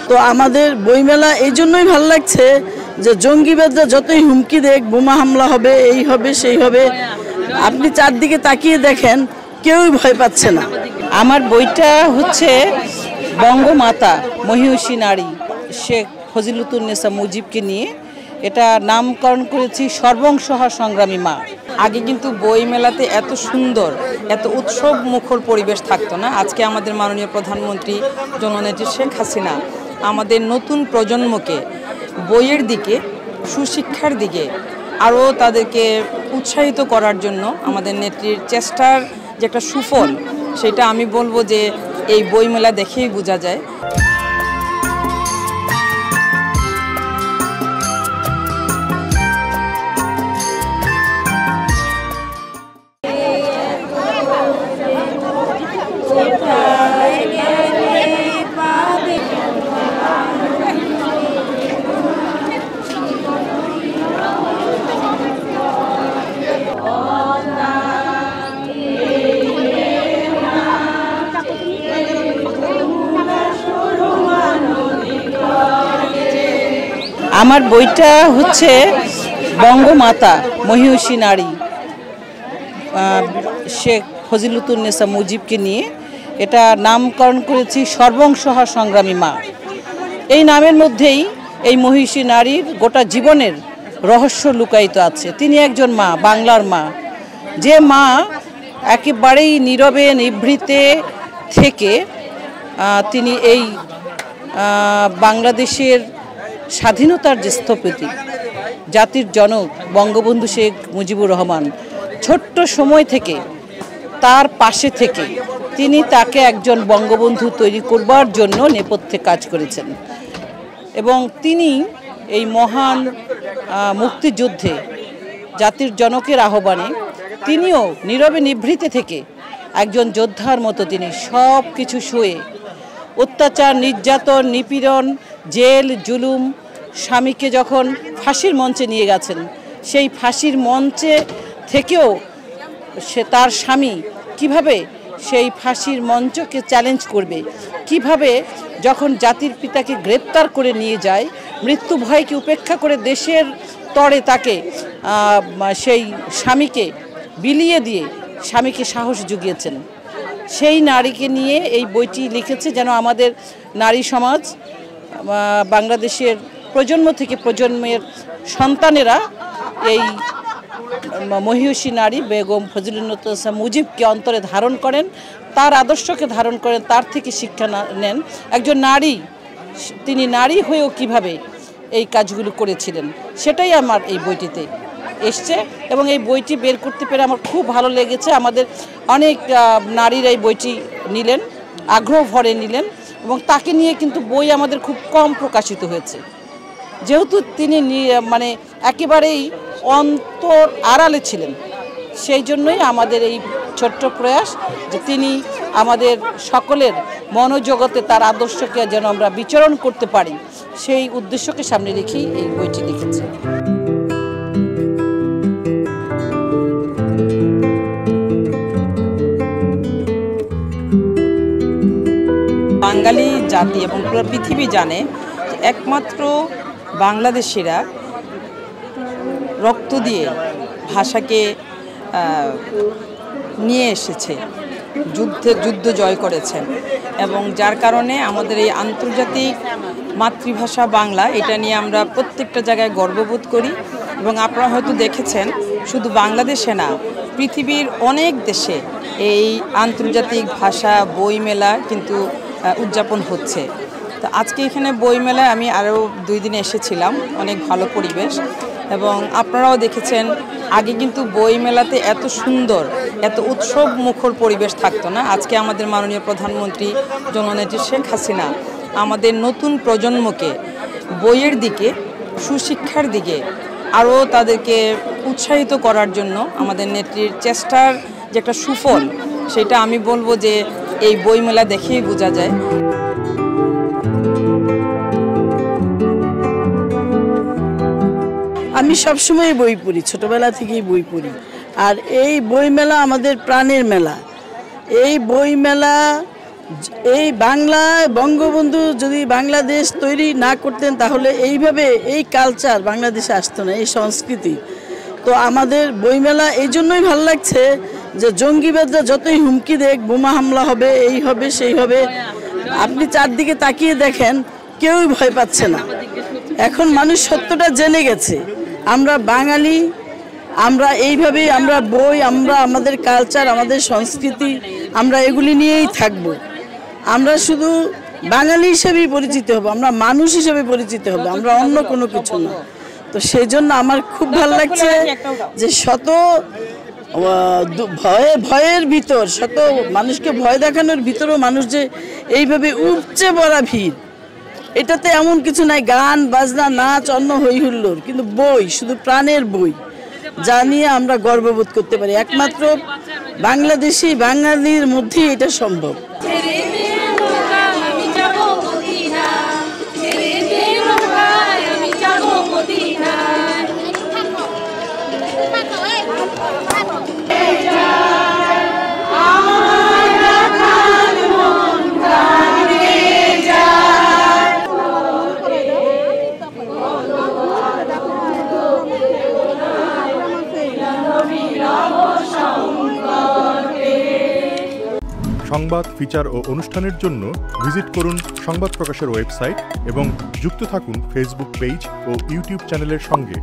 তো আমাদের বইমেলা এই জন্যই ভালো লাগছে যে জঙ্গিবাদরা যতই হুমকি দেখ, বোমা হামলা হবে, এই হবে সেই হবে, আপনি চারদিকে তাকিয়ে দেখেন কেউই ভয় পাচ্ছে না। আমার বইটা হচ্ছে বঙ্গমাতা মহিষী নারী শেখ ফজিলতুন্নেসা মুজিবকে নিয়ে। এটা নামকরণ করেছি সর্বংসহা সংগ্রামী মা। আগে কিন্তু বই মেলাতে এত সুন্দর, এত উৎসব মুখর পরিবেশ থাকতো না। আজকে আমাদের মাননীয় প্রধানমন্ত্রী জননেত্রী শেখ হাসিনা আমাদের নতুন প্রজন্মকে বইয়ের দিকে, সুশিক্ষার দিকে আরও তাদেরকে উৎসাহিত করার জন্য আমাদের নেত্রীর চেষ্টার যে একটা সুফল, সেটা আমি বলবো যে এই বইমেলা দেখেই বোঝা যায়। আমার বইটা হচ্ছে বঙ্গমাতা মহিষী নারী শেখ ফজিলতুন্নেসা মুজিবকে নিয়ে। এটা নামকরণ করেছি সর্বংসহা সংগ্রামী মা। এই নামের মধ্যেই এই মহিষী নারীর গোটা জীবনের রহস্য লুকায়িত আছে। তিনি একজন মা, বাংলার মা, যে মা একেবারেই নীরবে নিভৃতে থেকে তিনি এই বাংলাদেশের স্বাধীনতার যে স্থপতি, জাতির জনক বঙ্গবন্ধু শেখ মুজিবুর রহমান, ছোট্ট সময় থেকে তার পাশে থেকে তিনি তাকে একজন বঙ্গবন্ধু তৈরি করবার জন্য নেপথ্যে কাজ করেছেন। এবং তিনি এই মহান মুক্তিযুদ্ধে জাতির জনকের আহ্বানে তিনিও নীরবে নিভৃতে থেকে একজন যোদ্ধার মতো তিনি সব কিছু সয়ে অত্যাচার, নির্যাতন, নিপীড়ন, জেল, জুলুম, স্বামীকে যখন ফাঁসির মঞ্চে নিয়ে গেছেন, সেই ফাঁসির মঞ্চে থেকেও সে তার স্বামী কিভাবে সেই ফাঁসির মঞ্চকে চ্যালেঞ্জ করবে, কিভাবে যখন জাতির পিতাকে গ্রেপ্তার করে নিয়ে যায়, মৃত্যু ভয়কে উপেক্ষা করে দেশের তরে তাকে সেই স্বামীকে বিলিয়ে দিয়ে স্বামীকে সাহস জুগিয়েছেন। সেই নারীকে নিয়ে এই বইটি লিখেছে যেন আমাদের নারী সমাজ, বাংলাদেশের প্রজন্ম থেকে প্রজন্মের সন্তানেরা এই মহিষী নারী বেগম ফজিলতুন্নেসা মুজিবকে অন্তরে ধারণ করেন, তার আদর্শকে ধারণ করেন, তার থেকে শিক্ষা নেন। একজন নারী, তিনি নারী হয়েও কিভাবে এই কাজগুলো করেছিলেন, সেটাই আমার এই বইটিতে এসছে। এবং এই বইটি বের করতে পেরে আমার খুব ভালো লেগেছে। আমাদের অনেক নারীরা এই বইটি নিলেন, আগ্রহ ভরে নিলেন, এবং তাকে নিয়ে কিন্তু বই আমাদের খুব কম প্রকাশিত হয়েছে, যেহেতু তিনি মানে একেবারেই অন্তর আড়ালে ছিলেন। সেই জন্যই আমাদের এই ছোট্ট প্রয়াস যে তিনি আমাদের সকলের মনোজগতে তার আদর্শকে যেন আমরা বিচরণ করতে পারি, সেই উদ্দেশ্যকে সামনে রেখেই এই বইটি লিখেছি। বাঙালি জাতি এবং পুরো পৃথিবী জানে যে একমাত্র বাংলাদেশিরা রক্ত দিয়ে ভাষাকে নিয়ে এসেছে, যুদ্ধ জয় করেছেন, এবং যার কারণে আমাদের এই আন্তর্জাতিক মাতৃভাষা বাংলা, এটা নিয়ে আমরা প্রত্যেকটা জায়গায় গর্ববোধ করি। এবং আপনারা হয়তো দেখেছেন শুধু বাংলাদেশে না, পৃথিবীর অনেক দেশে এই আন্তর্জাতিক ভাষা বইমেলা কিন্তু উদযাপন হচ্ছে। তো আজকে এখানে বইমেলায় আমি আরও 2 দিন এসেছিলাম, অনেক ভালো পরিবেশ। এবং আপনারাও দেখেছেন আগে কিন্তু বইমেলাতে এত সুন্দর, এত উৎসব মুখর পরিবেশ থাকতো না। আজকে আমাদের মাননীয় প্রধানমন্ত্রী জননেত্রী শেখ হাসিনা আমাদের নতুন প্রজন্মকে বইয়ের দিকে, সুশিক্ষার দিকে আরও তাদেরকে উৎসাহিত করার জন্য আমাদের নেত্রীর চেষ্টার যে একটা সুফল, সেটা আমি বলবো যে এই বইমেলা দেখেই বোঝা যায়। আমি সবসময় বই পড়ি, ছোটবেলা থেকেই বই পড়ি। আর এই বইমেলা আমাদের প্রাণের মেলা। এই বইমেলা এই বাংলায় বঙ্গবন্ধু যদি বাংলাদেশ তৈরি না করতেন তাহলে এইভাবে এই কালচার বাংলাদেশে আসতো না, এই সংস্কৃতি। তো আমাদের বইমেলা এই জন্যই ভালো লাগছে যে জঙ্গিবাদরা যতই হুমকি দেখ, বোমা হামলা হবে, এই হবে সেই হবে, আপনি চারদিকে তাকিয়ে দেখেন কেউই ভয় পাচ্ছে না। এখন মানুষ সত্যটা জেনে গেছে, আমরা বাঙালি, আমরা এইভাবেই আমরা বই, আমরা আমাদের কালচার, আমাদের সংস্কৃতি, আমরা এগুলি নিয়েই থাকব। আমরা শুধু বাঙালি হিসেবেই পরিচিত হব, আমরা মানুষ হিসেবে পরিচিত হব, আমরা অন্য কোনো কিছু না। তো সেই জন্য আমার খুব ভালো লাগছে যে শত ভয়ের ভিতর, শত মানুষকে ভয় দেখানোর ভিতরেও মানুষ যে এইভাবে উপচে পড়া ভিড়, এটাতে এমন কিছু নাই গান বাজনা নাচ অন্য হই হুল্লোড়, কিন্তু বই, শুধু প্রাণের বই, যা নিয়ে আমরা গর্ববোধ করতে পারি। একমাত্র বাংলাদেশি বাঙালির মধ্যেই এটা সম্ভব। সংবাদ, ফিচার ও অনুষ্ঠানের জন্য ভিজিট করুন সংবাদ প্রকাশের ওয়েবসাইট এবং যুক্ত থাকুন ফেসবুক পেজ ও ইউটিউব চ্যানেলের সঙ্গে।